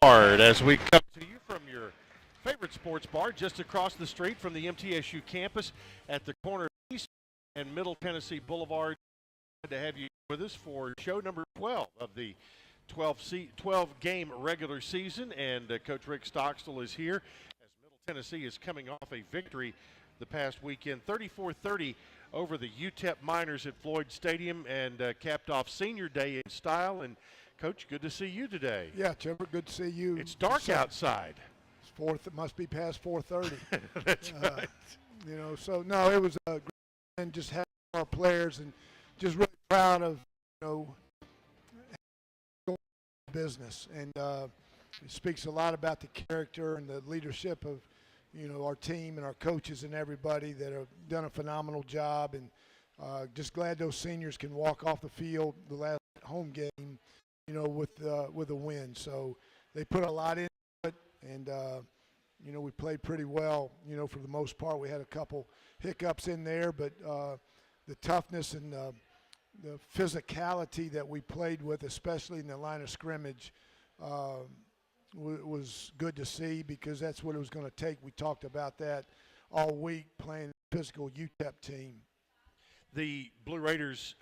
Boulevard as we come to you from your favorite sports bar just across the street from the MTSU campus at the corner of East and Middle Tennessee Boulevard. Glad to have you with us for show number 12 of the 12-game regular season, and Coach Rick Stockstill is here as Middle Tennessee is coming off a victory the past weekend, 34-30 over the UTEP Miners at Floyd Stadium, and capped off Senior Day in style. And Coach, good to see you today. Yeah, Timber, good to see you. It's dark outside. It's it must be past 4:30. That's right. So no, it was a great, and just having our players, and just really proud of business, and it speaks a lot about the character and the leadership of our team and our coaches and everybody that have done a phenomenal job, and just glad those seniors can walk off the field the last home game with a win. So they put a lot into it, and we played pretty well. For the most part, we had a couple hiccups in there, but the toughness and the physicality that we played with, especially in the line of scrimmage, was good to see, because that's what it was going to take. We talked about that all week, playing a physical UTEP team. The Blue Raiders,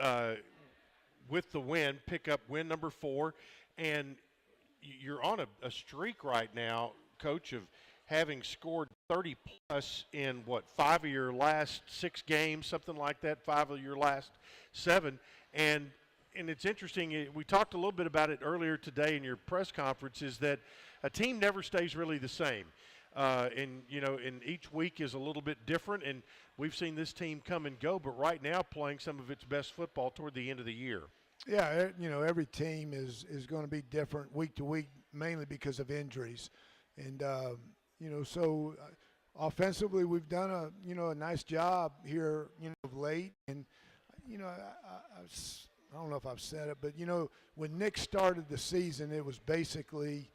with the win, pick up win number 4, and you're on a streak right now, Coach, of having scored 30-plus in, 5 of your last 6 games, something like that, 5 of your last 7. And it's interesting, we talked a little bit about it earlier today in your press conference, is that a team never stays really the same. And each week is a little bit different, and we've seen this team come and go, but right now playing some of its best football toward the end of the year. Yeah, every team is going to be different week to week, mainly because of injuries. And, so offensively we've done a nice job here, of late. And, I don't know if I've said it, but, when Nick started the season, it was basically,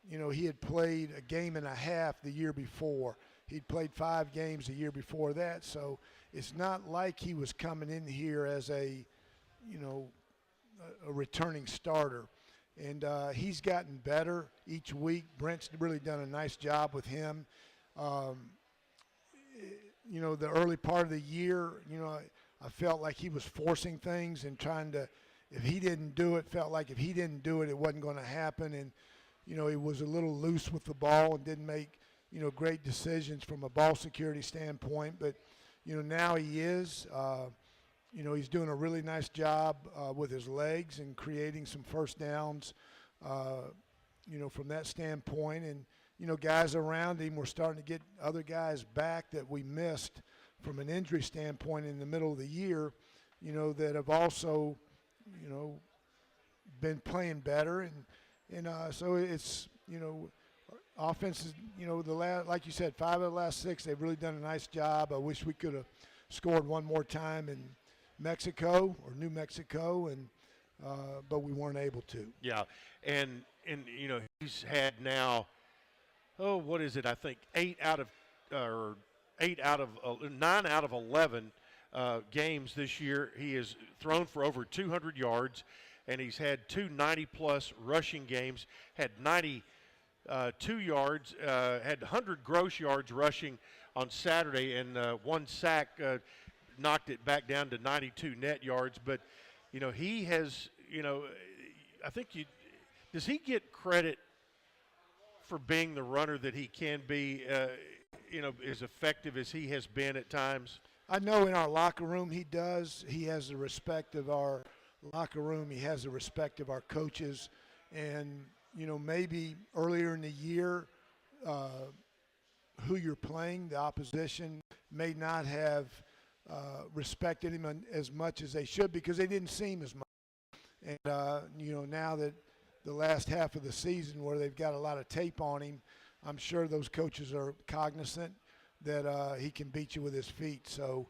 he had played a game and a half the year before. He'd played 5 games the year before that. So it's not like he was coming in here as a returning starter. And he's gotten better each week. Brent's really done a nice job with him. The early part of the year, I felt like he was forcing things and trying to, if he didn't do it, felt like if he didn't do it, it wasn't going to happen. And, he was a little loose with the ball and didn't make, great decisions from a ball security standpoint. But, now he is. He's doing a really nice job with his legs and creating some first downs, from that standpoint. And, guys around him, we're starting to get other guys back that we missed from an injury standpoint in the middle of the year, that have also, been playing better. And so it's, offense is, like you said, 5 of the last 6, they've really done a nice job. I wish we could have scored one more time in Mexico or New Mexico, and but we weren't able to. Yeah, and he's had now, what is it? I think 9 out of 11 games this year. He has thrown for over 200 yards, and he's had 2 90-plus rushing games. Had 92 yards, had 100 gross yards rushing on Saturday, and 1 sack. Knocked it back down to 92 net yards. But, he has, I think does he get credit for being the runner that he can be, as effective as he has been at times? I know in our locker room he does. He has the respect of our locker room. He has the respect of our coaches. And, maybe earlier in the year, who you're playing, the opposition, may not have respected him as much as they should, because they didn't see him as much. And, now that the last half of the season where they've got a lot of tape on him, I'm sure those coaches are cognizant that he can beat you with his feet. So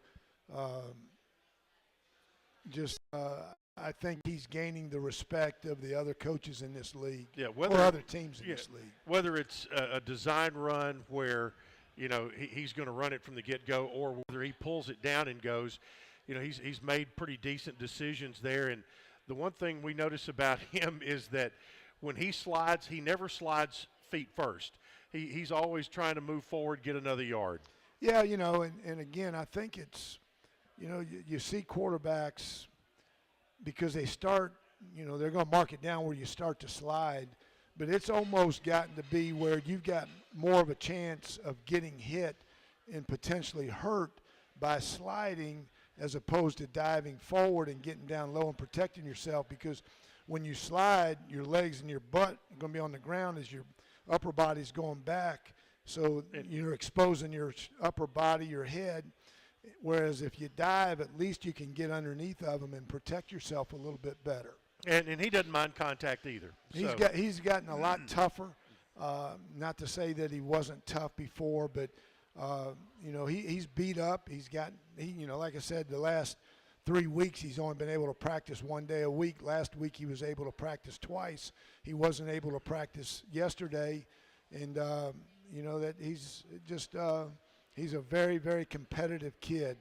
I think he's gaining the respect of the other coaches in this league, or other teams in this league. Whether it's a design run where he's going to run it from the get-go, or whether he pulls it down and goes, he's made pretty decent decisions there. And the one thing we notice about him is that when he slides, he never slides feet first. He's always trying to move forward, get another yard. Yeah, and again, I think it's, you see quarterbacks because they start, they're going to mark it down where you start to slide, but it's almost gotten to be where you've got more of a chance of getting hit and potentially hurt by sliding as opposed to diving forward and getting down low and protecting yourself, because when you slide, your legs and your butt are going to be on the ground as your upper body's going back. So you're exposing your upper body, your head, whereas if you dive, at least you can get underneath of them and protect yourself a little bit better. And he doesn't mind contact either. He's gotten a lot tougher. Not to say that he wasn't tough before, but he's beat up. Like I said, the last 3 weeks he's only been able to practice 1 day a week. Last week he was able to practice twice. He wasn't able to practice yesterday, and that he's a very, very competitive kid,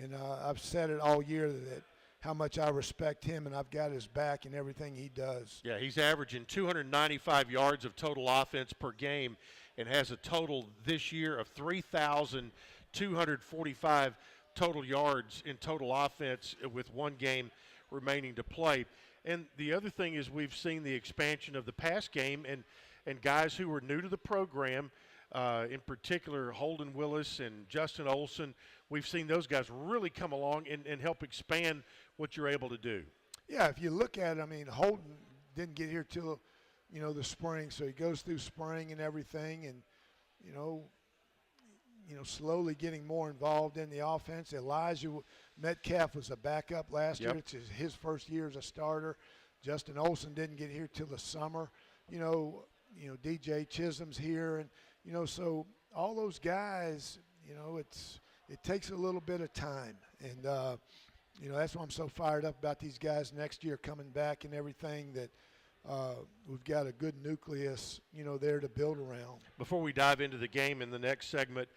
and I've said it all year that how much I respect him, and I've got his back in everything he does. Yeah, he's averaging 295 yards of total offense per game and has a total this year of 3,245 total yards in total offense with 1 game remaining to play. And the other thing is we've seen the expansion of the pass game, and guys who were new to the program, in particular Holden Willis and Justin Olson, we've seen those guys really come along and help expand what you're able to do. Yeah, if you look at it, Holden didn't get here till, the spring, so he goes through spring and everything, and, slowly getting more involved in the offense. Elijah Metcalf was a backup last year. It's his first year as a starter. Justin Olson didn't get here till the summer. DJ Chisholm's here, and, so all those guys, it takes a little bit of time, and that's why I'm so fired up about these guys next year coming back and everything, that we've got a good nucleus, there to build around. Before we dive into the game in the next segment,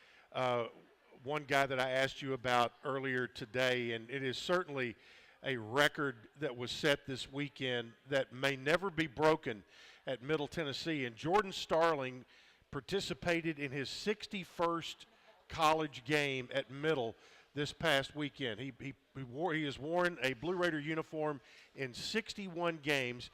one guy that I asked you about earlier today, and it is certainly a record that was set this weekend that may never be broken at Middle Tennessee, and Jordan Starling participated in his 61st college game at Middle this past weekend. He has worn a Blue Raider uniform in 61 games,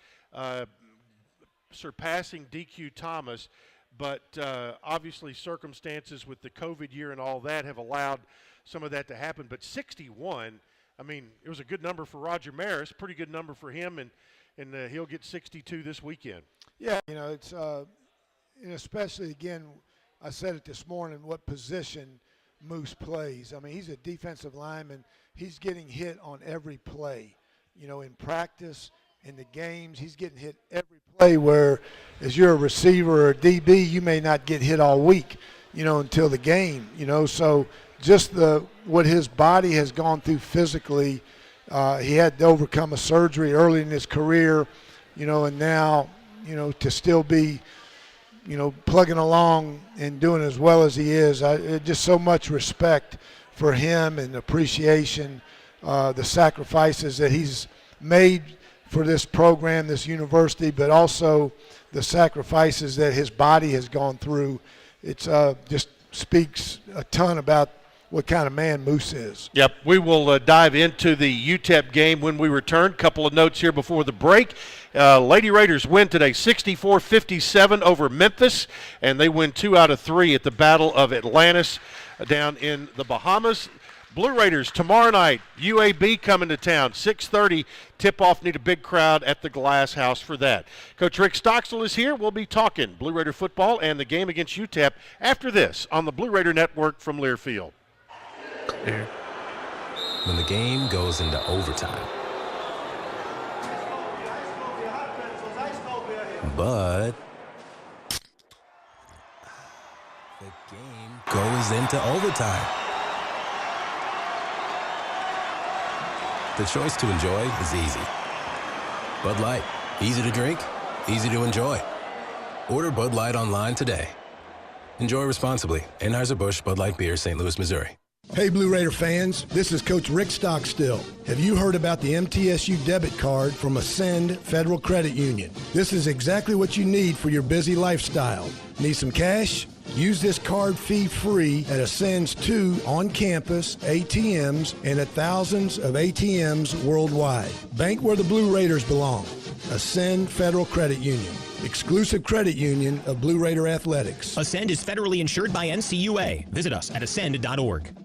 surpassing DQ Thomas, but obviously circumstances with the COVID year and all that have allowed some of that to happen. But 61, it was a good number for Roger Maris, pretty good number for him, and he'll get 62 this weekend. Yeah, it's and especially, again, I said it this morning, what position Moose plays. He's a defensive lineman. He's getting hit on every play. In practice, in the games, he's getting hit every play, where as you're a receiver or a DB, you may not get hit all week, until the game, So just what his body has gone through physically, he had to overcome a surgery early in his career, and now, to still be, plugging along and doing as well as he is. Just so much respect for him and appreciation, the sacrifices that he's made for this program, this university, but also the sacrifices that his body has gone through. It's just speaks a ton about what kind of man Moose is. Yep, we will dive into the UTEP game when we return. Couple of notes here before the break. Lady Raiders win today 64-57 over Memphis, and they win 2 out of 3 at the Battle of Atlantis down in the Bahamas. Blue Raiders tomorrow night, UAB coming to town, 6:30. Tip-off, need a big crowd at the Glass House for that. Coach Rick Stockstill is here. We'll be talking Blue Raider football and the game against UTEP after this on the Blue Raider Network from Learfield. Clear. When the game goes into overtime. But the game goes into overtime. The choice to enjoy is easy. Bud Light, easy to drink, easy to enjoy. Order Bud Light online today. Enjoy responsibly. Anheuser-Busch Bud Light Beer, St. Louis, Missouri. Hey Blue Raider fans, this is Coach Rick Stockstill. Have you heard about the MTSU debit card from Ascend Federal Credit Union? This is exactly what you need for your busy lifestyle. Need some cash? Use this card fee-free at Ascend's 2 on-campus ATMs and at thousands of ATMs worldwide. Bank where the Blue Raiders belong. Ascend Federal Credit Union. Exclusive credit union of Blue Raider Athletics. Ascend is federally insured by NCUA. Visit us at ascend.org.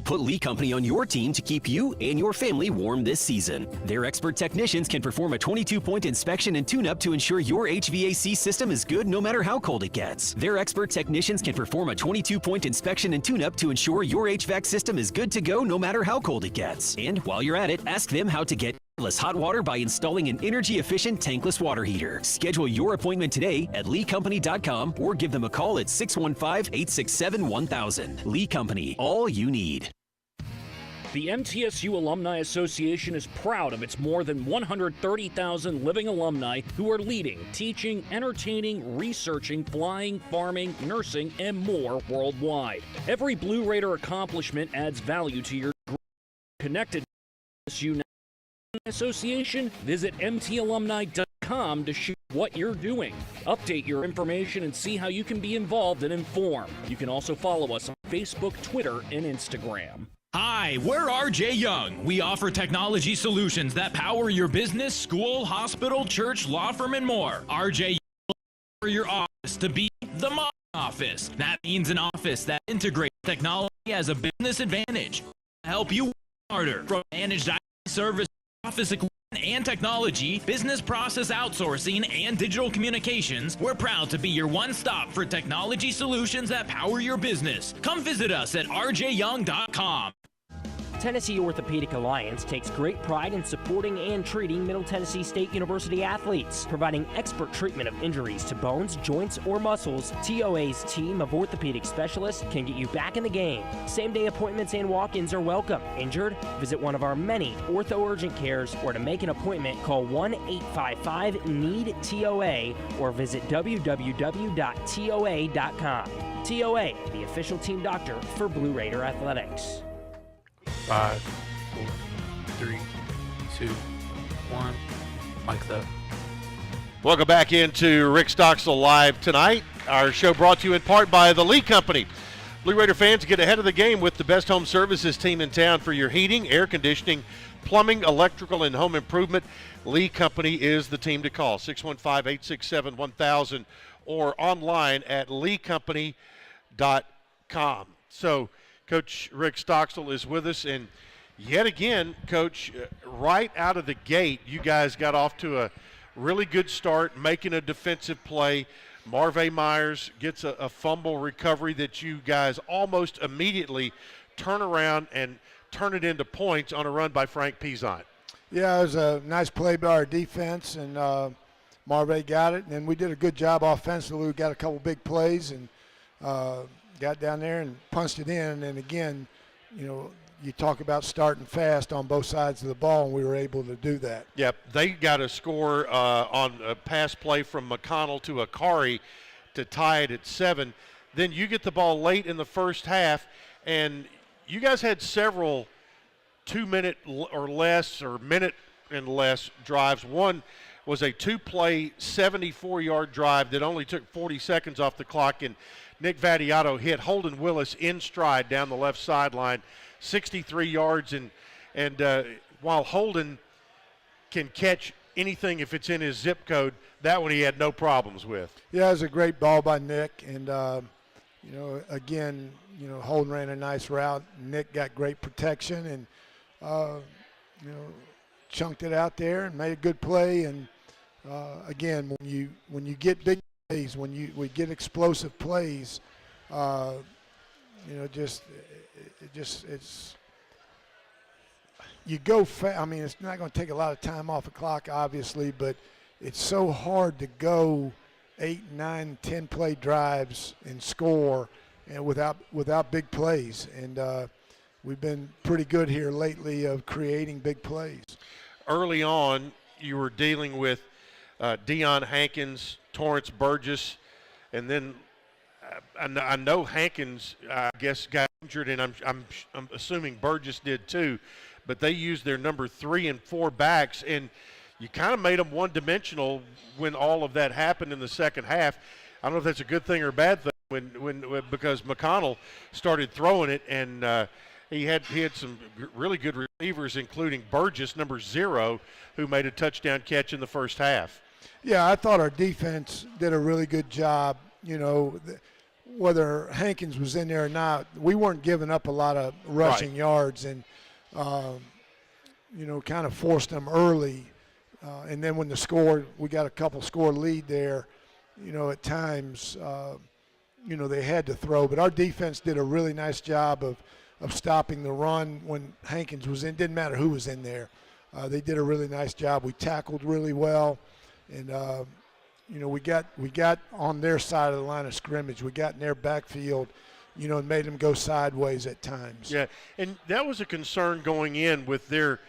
Put Lee Company on your team to keep you and your family warm this season. Their expert technicians can perform a 22-point inspection and tune-up to ensure your HVAC system is good no matter how cold it gets. Their expert technicians can perform a 22-point inspection and tune-up to ensure your HVAC system is good to go no matter how cold it gets. And while you're at it, ask them how to get less hot water by installing an energy-efficient tankless water heater. Schedule your appointment today at leecompany.com or give them a call at 615-867-1000. Lee Company, all you need. The MTSU Alumni Association is proud of its more than 130,000 living alumni who are leading, teaching, entertaining, researching, flying, farming, nursing, and more worldwide. Every Blue Raider accomplishment adds value to your group. Connected to MTSU Association, visit mtalumni.com to shoot what you're doing. Update your information and see how you can be involved and informed. You can also follow us on Facebook, Twitter, and Instagram. Hi, we're RJ Young. We offer technology solutions that power your business, school, hospital, church, law firm, and more. RJ Young for your office to be the modern office. That means an office that integrates technology as a business advantage. Help you work harder from managed IT service, office equipment and technology, business process outsourcing, and digital communications. We're proud to be your one-stop for technology solutions that power your business. Come visit us at rjyoung.com. Tennessee Orthopedic Alliance takes great pride in supporting and treating Middle Tennessee State University athletes. Providing expert treatment of injuries to bones, joints, or muscles, TOA's team of orthopedic specialists can get you back in the game. Same-day appointments and walk-ins are welcome. Injured? Visit one of our many ortho urgent cares, or to make an appointment, call 1-855-NEED-TOA or visit www.toa.com. TOA, the official team doctor for Blue Raider Athletics. 5, 4, 3, 2, 1. Like that. Welcome back into Rick Stockstill Live tonight. Our show brought to you in part by the Lee Company. Blue Raider fans, get ahead of the game with the best home services team in town for your heating, air conditioning, plumbing, electrical, and home improvement. Lee Company is the team to call. 615-867-1000 or online at leecompany.com. So, Coach Rick Stockstill is with us, and yet again, Coach, right out of the gate, you guys got off to a really good start, making a defensive play. Marvay Myers gets a fumble recovery that you guys almost immediately turn around and turn it into points on a run by Frank Pizant. Yeah, it was a nice play by our defense, and Marvay got it, and we did a good job offensively. We got a couple big plays, and got down there and punched it in. And again, you know, you talk about starting fast on both sides of the ball, and we were able to do that. Yep, they got a score on a pass play from McConnell to Akari to tie it at 7. Then you get the ball late in the first half, and you guys had several 2-minute or less or minute and less drives. One was a 2-play 74-yard drive that only took 40 seconds off the clock, and Nick Vadiato hit Holden Willis in stride down the left sideline, 63 yards. And while Holden can catch anything if it's in his zip code, that one he had no problems with. Yeah, it was a great ball by Nick. And, you know, again, you know, Holden ran a nice route. Nick got great protection and, you know, chunked it out there and made a good play. And, again, when you get big plays, when we get explosive plays, you know, it's you go fast. I mean, it's not going to take a lot of time off the clock, obviously, but it's so hard to go 8, 9, 10 play drives and score, and without big plays. And we've been pretty good here lately of creating big plays. Early on, you were dealing with Deion Hankins, Torrance Burgess, and then I know Hankins, I guess, got injured, and I'm assuming Burgess did too, but they used their number 3 and 4 backs, and you kind of made them one-dimensional when all of that happened in the second half. I don't know if that's a good thing or a bad thing when because McConnell started throwing it, and he had some really good receivers, including Burgess, number 0, who made a touchdown catch in the first half. Yeah, I thought our defense did a really good job. You know, whether Hankins was in there or not, we weren't giving up a lot of rushing yards, and you know, kind of forced them early. And then when we got a couple score lead there, you know, at times, you know, they had to throw. But our defense did a really nice job of stopping the run when Hankins was in. Didn't matter who was in there. They did a really nice job. We tackled really well. And, you know, we got on their side of the line of scrimmage. We got in their backfield, you know, and made them go sideways at times. Yeah, and that was a concern going in with their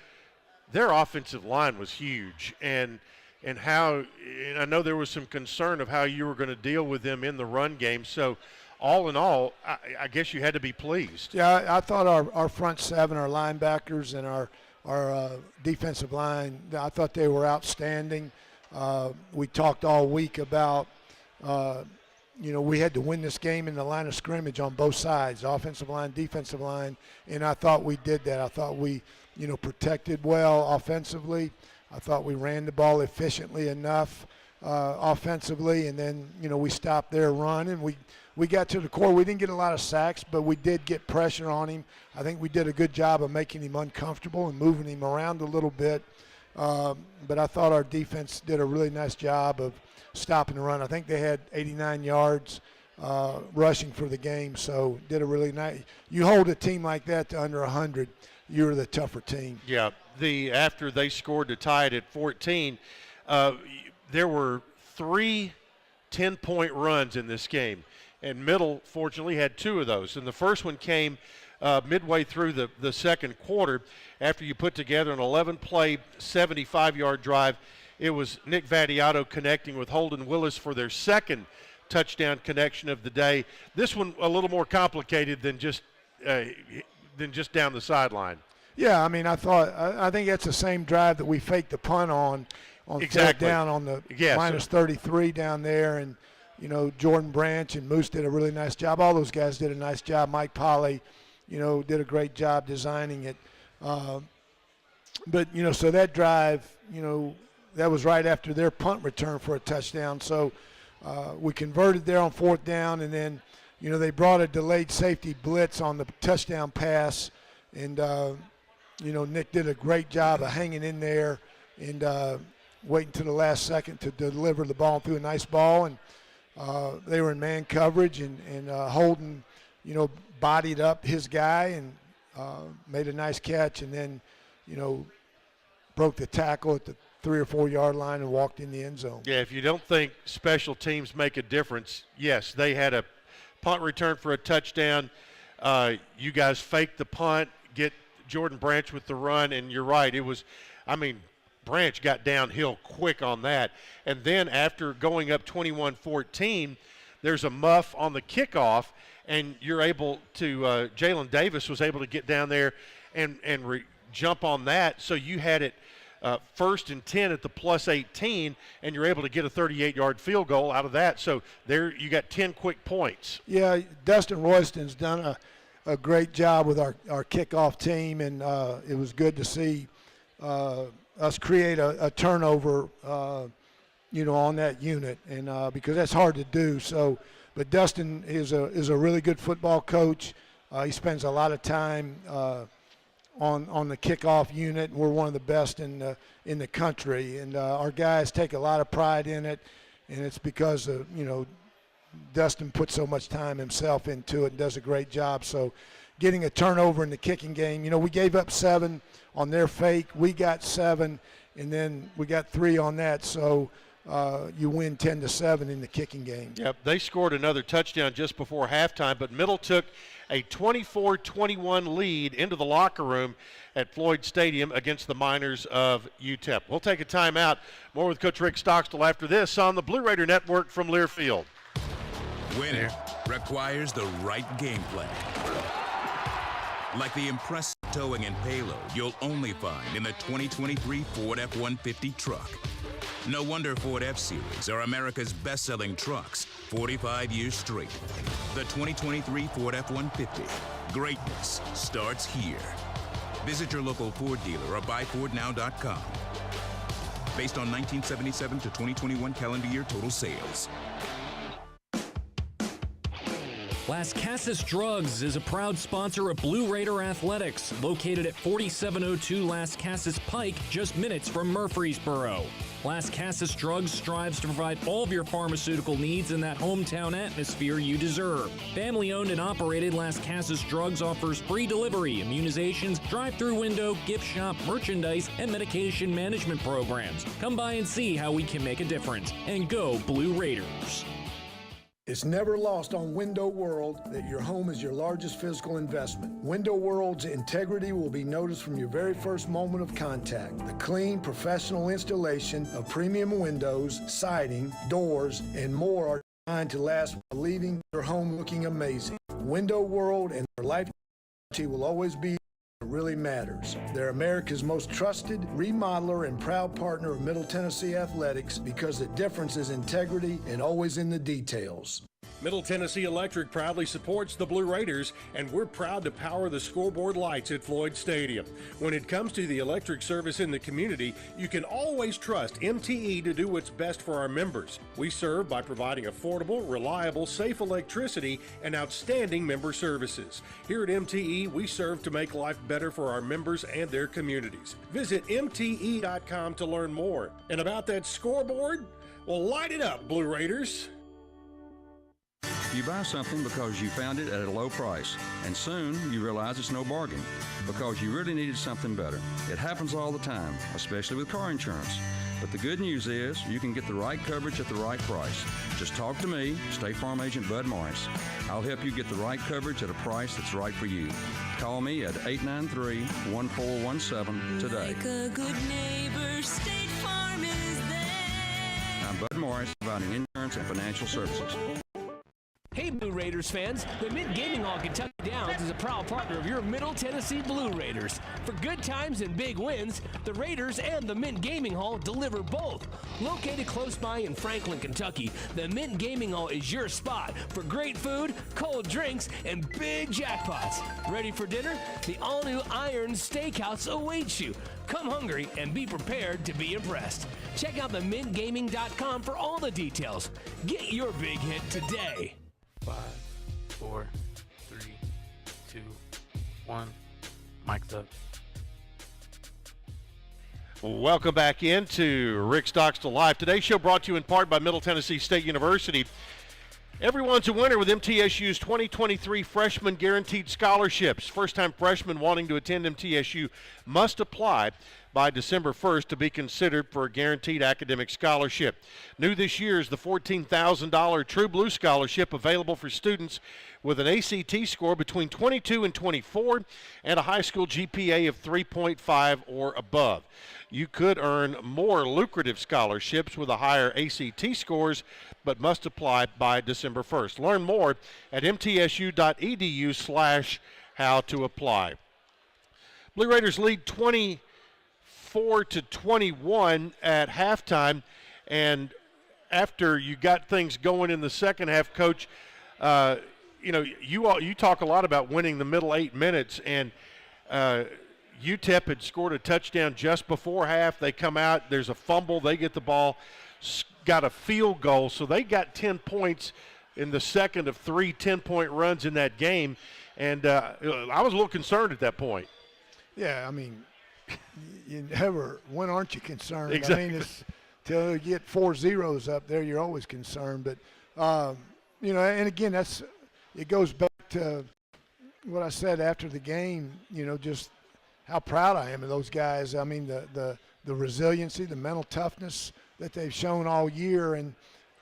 offensive line was huge, and I know there was some concern of how you were going to deal with them in the run game. So, all in all, I guess you had to be pleased. Yeah, I thought our front seven, our linebackers, and our defensive line, I thought they were outstanding. We talked all week about, you know, we had to win this game in the line of scrimmage on both sides, offensive line, defensive line, and I thought we did that. I thought we, you know, protected well offensively. I thought we ran the ball efficiently enough offensively, and then, you know, we stopped their run, and we got to the core. We didn't get a lot of sacks, but we did get pressure on him. I think we did a good job of making him uncomfortable and moving him around a little bit. But I thought our defense did a really nice job of stopping the run. I think they had 89 yards rushing for the game, so did a really nice. You hold a team like that to under 100, you're the tougher team. Yeah. After they scored to tie it at 14, there were 3 10-point runs in this game, and Middle fortunately had 2 of those. And the first one came midway through the second quarter after you put together an 11-play, 75-yard drive. It was Nick Vattiato connecting with Holden Willis for their second touchdown connection of the day. This one a little more complicated than just down the sideline. Yeah, I mean, I think that's the same drive that we faked the punt on third down on the minus 33 down there, and you know, Jordan Branch and Moose did a really nice job. All those guys did a nice job. Mike Polley, you know, did a great job designing it. But you know, so that drive, you know, that was right after their punt return for a touchdown. So we converted there on 4th down, and then, you know, they brought a delayed safety blitz on the touchdown pass, and you know, Nick did a great job of hanging in there and waiting to the last second to deliver the ball through a nice ball. And they were in man coverage, and Holden, you know, bodied up his guy and made a nice catch, and then, you know, broke the tackle at the 3 or 4 yard line and walked in the end zone. Yeah, if you don't think special teams make a difference, yes, they had a punt return for a touchdown. You guys faked the punt, get Jordan Branch with the run, and you're right. It was, I mean, Branch got downhill quick on that. And then after going up 21-14, there's a muff on the kickoff, and you're able to Jalen Davis was able to get down there and jump on that. So you had it 1st and 10 at the plus 18, and you're able to get a 38-yard field goal out of that. So there you got 10 quick points. Yeah, Dustin Royston's done a great job with our kickoff team, and it was good to see us create a turnover, you know, on that unit, and because that's hard to do. So, but Dustin is a really good football coach. He spends a lot of time on the kickoff unit. We're one of the best in the country, and our guys take a lot of pride in it, and it's because of, you know, Dustin puts so much time himself into it and does a great job. So getting a turnover in the kicking game, you know, we gave up 7 on their fake. We got 7, and then we got 3 on that. So you win 10-7 in the kicking game. Yep, they scored another touchdown just before halftime, but Middle took a 24-21 lead into the locker room at Floyd Stadium against the Miners of UTEP. We'll take a timeout. More with Coach Rick Stockstill after this on the Blue Raider Network from Learfield. Winning requires the right game plan. like the impressive towing and payload you'll only find in the 2023 Ford F-150 truck. No wonder Ford F-Series are America's best-selling trucks 45 years straight. The 2023 Ford F-150. Greatness starts here. Visit your local Ford dealer or buyfordnow.com. Based on 1977 to 2021 calendar year total sales. Las Casas Drugs is a proud sponsor of Blue Raider Athletics, located at 4702 Las Casas Pike, just minutes from Murfreesboro. Las Casas Drugs strives to provide all of your pharmaceutical needs in that hometown atmosphere you deserve. Family-owned and operated, Las Casas Drugs offers free delivery, immunizations, drive-through window, gift shop, merchandise, and medication management programs. Come by and see how we can make a difference. And go Blue Raiders. It's never lost on Window World that your home is your largest physical investment. Window World's integrity will be noticed from your very first moment of contact. The clean, professional installation of premium windows, siding, doors, and more are designed to last while leaving your home looking amazing. Window World and their life guarantee will always be what really matters. They're America's most trusted remodeler and proud partner of Middle Tennessee Athletics because the difference is integrity and always in the details. Middle Tennessee Electric proudly supports the Blue Raiders, and we're proud to power the scoreboard lights at Floyd Stadium. When it comes to the electric service in the community, you can always trust MTE to do what's best for our members. We serve by providing affordable, reliable, safe electricity and outstanding member services. Here at MTE, we serve to make life better for our members and their communities. Visit MTE.com to learn more. And about that scoreboard, well, light it up, Blue Raiders. You buy something because you found it at a low price, and soon you realize it's no bargain because you really needed something better. It happens all the time, especially with car insurance. But the good news is you can get the right coverage at the right price. Just talk to me, State Farm Agent Bud Morris. I'll help you get the right coverage at a price that's right for you. Call me at 893-1417 today. Like a good neighbor, State Farm is there. I'm Bud Morris, providing insurance and financial services. Hey Blue Raiders fans, the Mint Gaming Hall Kentucky Downs is a proud partner of your Middle Tennessee Blue Raiders. For good times and big wins, the Raiders and the Mint Gaming Hall deliver both. Located close by in Franklin, Kentucky, the Mint Gaming Hall is your spot for great food, cold drinks, and big jackpots. Ready for dinner? The all-new Iron Steakhouse awaits you. Come hungry and be prepared to be impressed. Check out themintgaming.com for all the details. Get your big hit today. 5, 4, 3, 2, 1. Mic's up. Welcome back into Rick Stockstill Live. Today's show brought to you in part by Middle Tennessee State University. Everyone's a winner with MTSU's 2023 Freshman Guaranteed Scholarships. First-time freshmen wanting to attend MTSU must apply by December 1st to be considered for a guaranteed academic scholarship. New this year is the $14,000 True Blue Scholarship, available for students with an ACT score between 22 and 24 and a high school GPA of 3.5 or above. You could earn more lucrative scholarships with a higher ACT scores, but must apply by December 1st. Learn more at mtsu.edu/how to apply. Blue Raiders lead 24-21 at halftime, and after you got things going in the second half, Coach, you talk a lot about winning the middle 8 minutes, and UTEP had scored a touchdown just before half. They come out, there's a fumble, they get the ball, got a field goal, so they got 10 points in the second of 3 10-point runs in that game, and I was a little concerned at that point. Yeah, I mean, when aren't you concerned? Exactly. I mean, till you get 4 zeros up there, you're always concerned. But, and again, it goes back to what I said after the game, just how proud I am of those guys. I mean, the resiliency, the mental toughness that they've shown all year. And,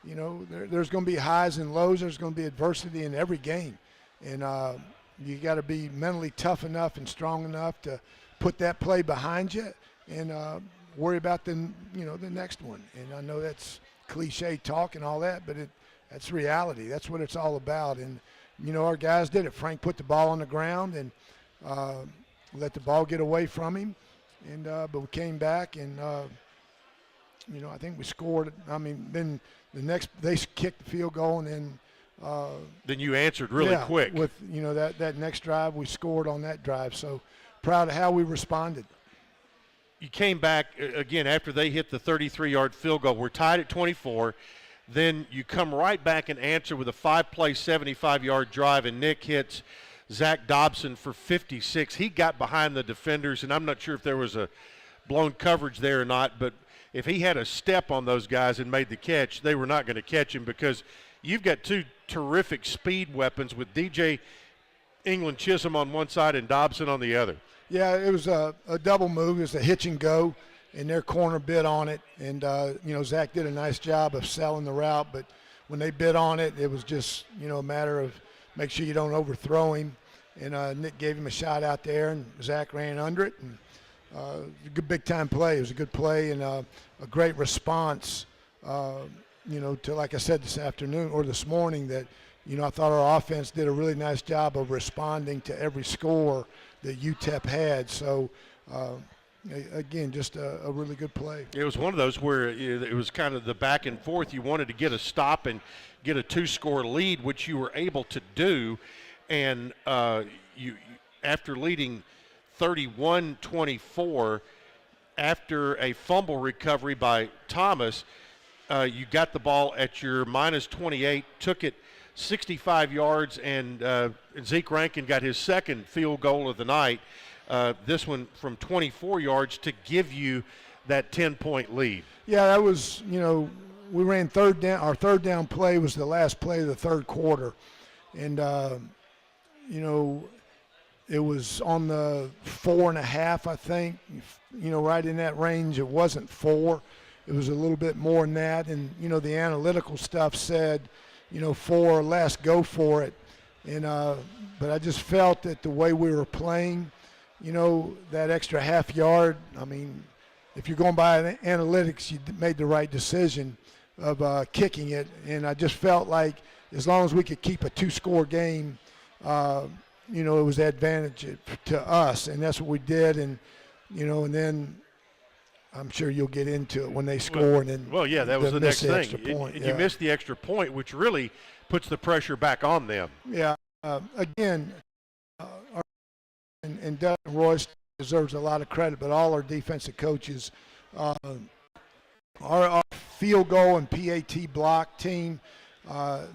there's going to be highs and lows. There's going to be adversity in every game. And you got to be mentally tough enough and strong enough to put that play behind you and worry about the next one. And I know that's cliche talk and all that, but that's reality. That's what it's all about. And, our guys did it. Frank put the ball on the ground, and let the ball get away from him, and but we came back and I think we scored. I mean, then they kicked the field goal, and then you answered really quick with that next drive. We scored on that drive, so proud of how we responded. You came back again after they hit the 33-yard field goal. We're tied at 24. Then you come right back and answer with a 5-play, 75-yard drive, and Nick hits Zach Dobson for 56. He got behind the defenders, and I'm not sure if there was a blown coverage there or not, but if he had a step on those guys and made the catch, they were not going to catch him because you've got two terrific speed weapons with DJ England Chisholm on one side and Dobson on the other. Yeah, it was a double move. It was a hitch and go, and their corner bid on it. And, Zach did a nice job of selling the route, but when they bid on it, it was just, a matter of make sure you don't overthrow him. And Nick gave him a shot out there, and Zach ran under it. And a good big-time play. It was a good play and a great response, to, like I said this afternoon or this morning, that, I thought our offense did a really nice job of responding to every score that UTEP had. So, again, just a really good play. It was one of those where it was kind of the back and forth. You wanted to get a stop and get a 2-score lead, which you were able to do. And you after leading 31-24, after a fumble recovery by Thomas, you got the ball at your minus 28, took it 65 yards, and Zeke Rankin got his second field goal of the night, this one from 24 yards to give you that 10-point lead. Yeah, that was, we ran third down. Our third down play was the last play of the third quarter. And, it was on the 4.5, I think, right in that range. It wasn't 4. It was a little bit more than that. And, the analytical stuff said, 4 or less, go for it. And but I just felt that the way we were playing, that extra half yard, I mean, if you're going by the analytics, you made the right decision of kicking it. And I just felt like as long as we could keep a 2-score game, it was advantage to us. And that's what we did. And, and then I'm sure you'll get into it when they score. And then that was the next thing. You missed the extra point, which really puts the pressure back on them. Yeah. Again, and Doug Royce deserves a lot of credit, but all our defensive coaches, our field goal and PAT block team,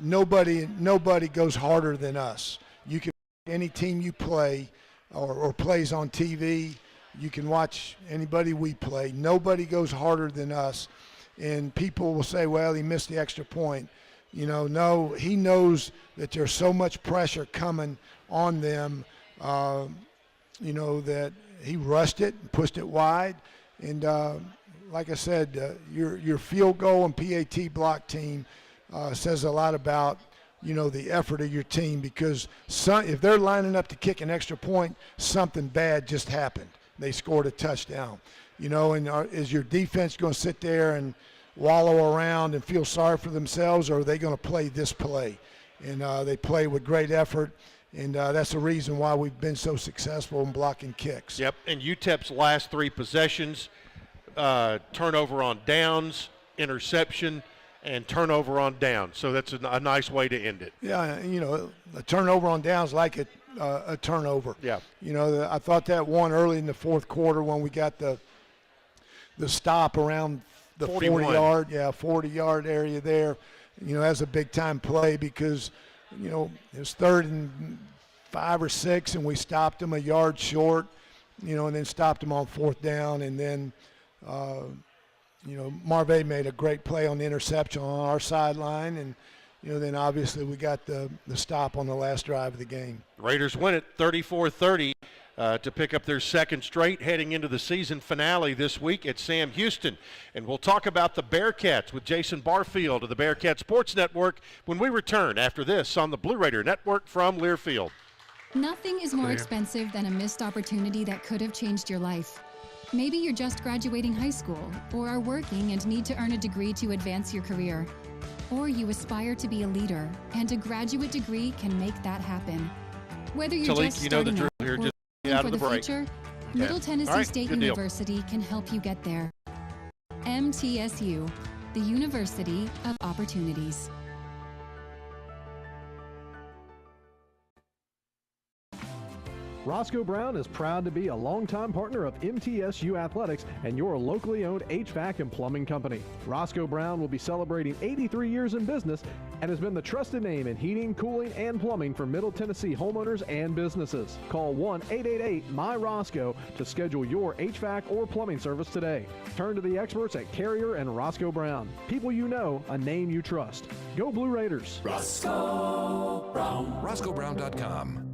nobody goes harder than us. You can any team you play or plays on TV. You can watch anybody we play. Nobody goes harder than us. And people will say, well, he missed the extra point. No, he knows that there's so much pressure coming on them, that he rushed it and pushed it wide. And like I said, your field goal and PAT block team says a lot about, the effort of your team, because if they're lining up to kick an extra point, something bad just happened. They scored a touchdown, and is your defense going to sit there and wallow around and feel sorry for themselves, or are they going to play this play? And they play with great effort, and that's the reason why we've been so successful in blocking kicks. Yep, and UTEP's last 3 possessions, turnover on downs, interception, and turnover on downs. So that's a nice way to end it. Yeah, a turnover on downs like a turnover. Yeah. I thought that one early in the fourth quarter when we got the stop around the 40-yard area there, as a big-time play because, it was 3rd and 5 or 6, and we stopped them a yard short, and then stopped them on 4th down, and then, Marve made a great play on the interception on our sideline, and then obviously we got the stop on the last drive of the game. Raiders win it 34-30 to pick up their second straight, heading into the season finale this week at Sam Houston. And we'll talk about the Bearcats with Jason Barfield of the Bearcat Sports Network when we return after this on the Blue Raider Network from Learfield. Nothing is more expensive than a missed opportunity that could have changed your life. Maybe you're just graduating high school or are working and need to earn a degree to advance your career. Or you aspire to be a leader, and a graduate degree can make that happen. Whether you're Talik, just starting out here. Get out for of the the break. future, Okay. Middle Tennessee All right, State good deal. University can help you get there. MTSU, the University of Opportunities. Roscoe Brown is proud to be a longtime partner of MTSU Athletics and your locally owned HVAC and plumbing company. Roscoe Brown will be celebrating 83 years in business and has been the trusted name in heating, cooling, and plumbing for Middle Tennessee homeowners and businesses. Call 1-888-MY-ROSCOE to schedule your HVAC or plumbing service today. Turn to the experts at Carrier and Roscoe Brown. People you know, a name you trust. Go Blue Raiders. Roscoe Brown. RoscoeBrown.com.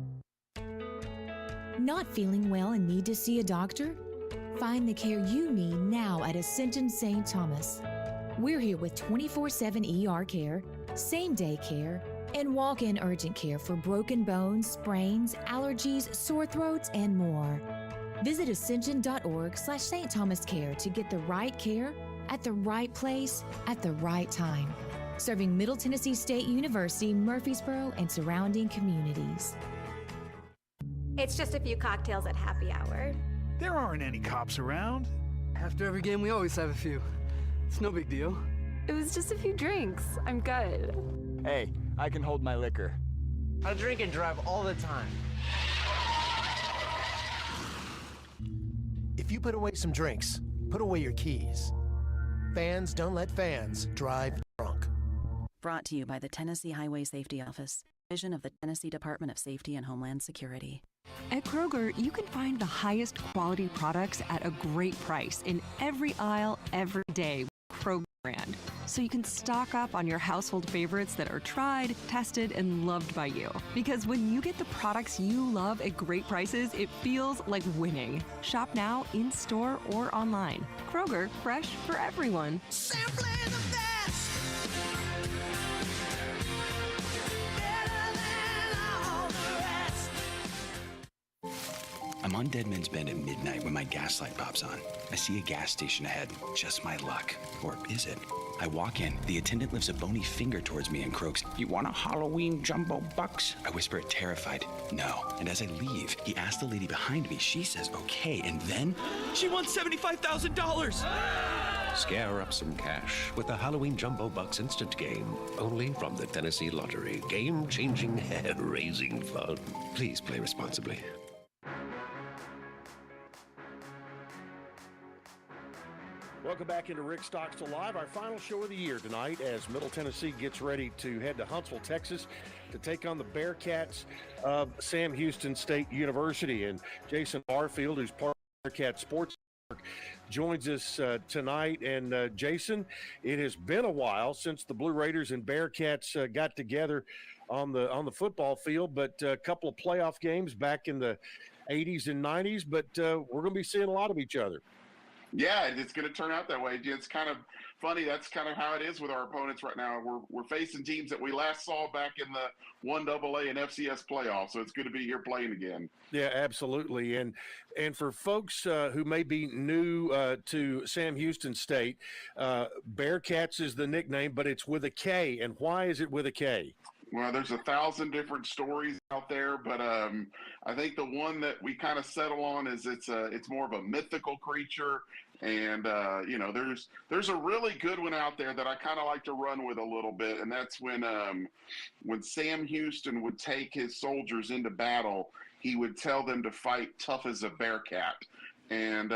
Not feeling well and need to see a doctor? Find the care you need now at Ascension St. Thomas. We're here with 24/7 ER care, same-day care, and walk-in urgent care for broken bones, sprains, allergies, sore throats, and more. Visit ascension.org/St. Thomas Care to get the right care at the right place at the right time. Serving Middle Tennessee State University, Murfreesboro, and surrounding communities. It's just a few cocktails at happy hour. There aren't any cops around. After every game, we always have a few. It's no big deal. It was just a few drinks. I'm good. Hey, I can hold my liquor. I drink and drive all the time. If you put away some drinks, put away your keys. Fans don't let fans drive drunk. Brought to you by the Tennessee Highway Safety Office, division of the Tennessee Department of Safety and Homeland Security. At Kroger, you can find the highest quality products at a great price in every aisle, every day with Kroger brand. So you can stock up on your household favorites that are tried, tested, and loved by you. Because when you get the products you love at great prices, it feels like winning. Shop now, in-store, or online. Kroger, fresh for everyone. Simply the best. I'm on Deadman's Bend at midnight when my gas light pops on. I see a gas station ahead. Just my luck. Or is it? I walk in. The attendant lifts a bony finger towards me and croaks, "You want a Halloween jumbo bucks?" I whisper it terrified, "No." And as I leave, he asks the lady behind me. She says, "Okay." And then, she won $75,000! Scare up some cash with the Halloween Jumbo Bucks instant game. Only from the Tennessee Lottery. Game-changing, hair-raising fun. Please play responsibly. Welcome back into Rick Stockstill Live, our final show of the year tonight as Middle Tennessee gets ready to head to Huntsville, Texas to take on the Bearcats of Sam Houston State University. And Jason Barfield, who's part of Bearcat Sports Network, joins us tonight. And Jason, it has been a while since the Blue Raiders and Bearcats got together on the football field, but a couple of playoff games back in the 80s and 90s, but we're going to be seeing a lot of each other. Yeah, it's going to turn out that way. It's kind of funny. That's kind of how it is with our opponents right now. We're facing teams that we last saw back in the 1AA and FCS playoffs, so it's good to be here playing again. Yeah, absolutely. And for folks who may be new to Sam Houston State, Bearcats is the nickname, but it's with a K. And why is it with a K? Well, there's 1,000 different stories out there, but I think the one that we kind of settle on is it's more of a mythical creature, and there's a really good one out there that I kind of like to run with a little bit, and that's when Sam Houston would take his soldiers into battle, he would tell them to fight tough as a bearcat. And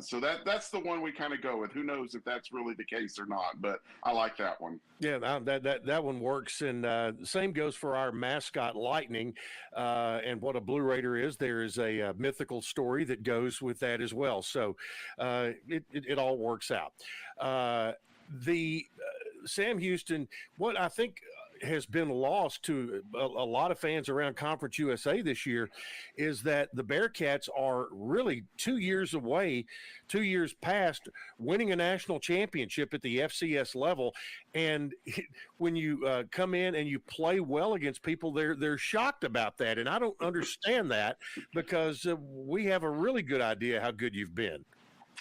so that's the one we kind of go with. Who knows if that's really the case or not, but I like that one. Yeah, that one works. And same goes for our mascot, Lightning. And what a Blue Raider is, there is a mythical story that goes with that as well. So it all works out. The Sam Houston, what I think has been lost to a lot of fans around Conference USA this year is that the Bearcats are really 2 years away, 2 years past winning a national championship at the FCS level. And when you come in and you play well against people, they're shocked about that. And I don't understand that because we have a really good idea how good you've been.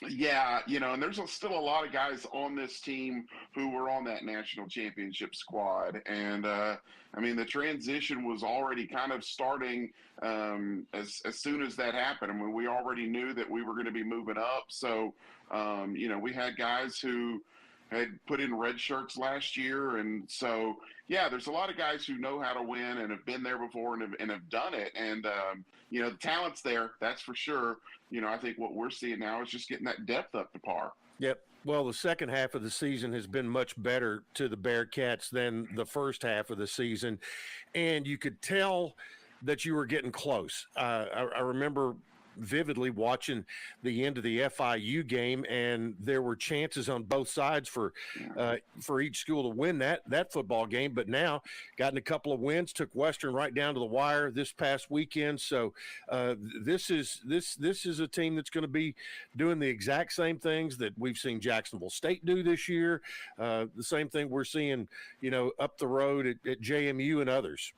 Yeah, and there's still a lot of guys on this team who were on that national championship squad. And, I mean, the transition was already kind of starting as soon as that happened. I mean, we already knew that we were going to be moving up. So, we had guys who had put in red shirts last year. And so, yeah, there's a lot of guys who know how to win and have been there before and have done it. And, the talent's there, that's for sure. I think what we're seeing now is just getting that depth up to par. Yep. Well, the second half of the season has been much better to the Bearcats than the first half of the season. And you could tell that you were getting close. I remember vividly watching the end of the FIU game, and there were chances on both sides for each school to win that football game. But now, gotten a couple of wins, took Western right down to the wire this past weekend. So this is a team that's going to be doing the exact same things that we've seen Jacksonville State do this year. The same thing we're seeing, up the road at JMU and others.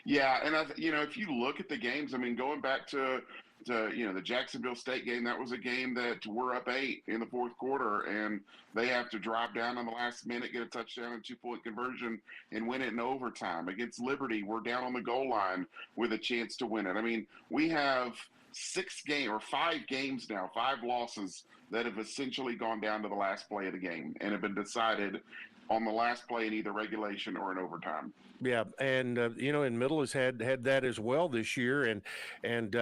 Yeah, and if you look at the games, I mean, going back to the Jacksonville State game, that was a game that we're up 8 in the fourth quarter, and they have to drive down on the last minute, get a touchdown and 2-point conversion, and win it in overtime. Against Liberty, we're down on the goal line with a chance to win it. I mean, we have 5 games now, 5 losses that have essentially gone down to the last play of the game and have been decided on the last play in either regulation or in overtime. Yeah, and and Middle has had that as well this year, and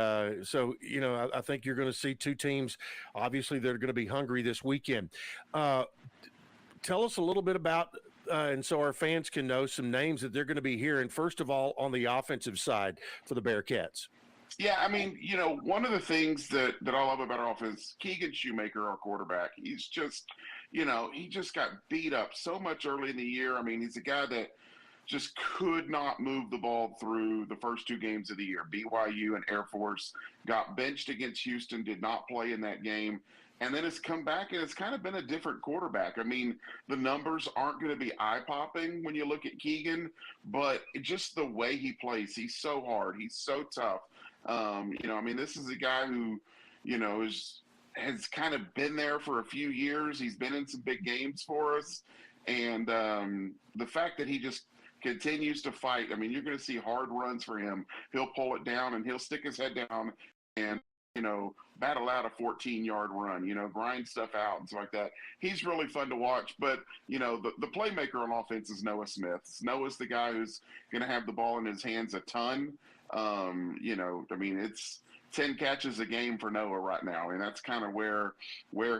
so I think you're going to see two teams. Obviously, they're going to be hungry this weekend. Tell us a little bit about, and so our fans can know some names that they're going to be hearing. First of all, on the offensive side for the Bearcats. Yeah, I mean, one of the things that I love about our offense, Keegan Shoemaker, our quarterback, he's just, he just got beat up so much early in the year. I mean, he's a guy that just could not move the ball through the first 2 games of the year. BYU and Air Force got benched against Houston, did not play in that game, and then has come back and it's kind of been a different quarterback. I mean, the numbers aren't going to be eye-popping when you look at Keegan, but just the way he plays, he's so hard, he's so tough. I mean, this is a guy who, has kind of been there for a few years. He's been in some big games for us, and the fact that he just continues to fight. I mean, you're going to see hard runs for him. He'll pull it down and he'll stick his head down and, battle out a 14-yard run, grind stuff out and stuff like that. He's really fun to watch. But, the playmaker on offense is Noah Smith. Noah's the guy who's going to have the ball in his hands a ton. I mean, it's 10 catches a game for Noah right now. And that's kind of where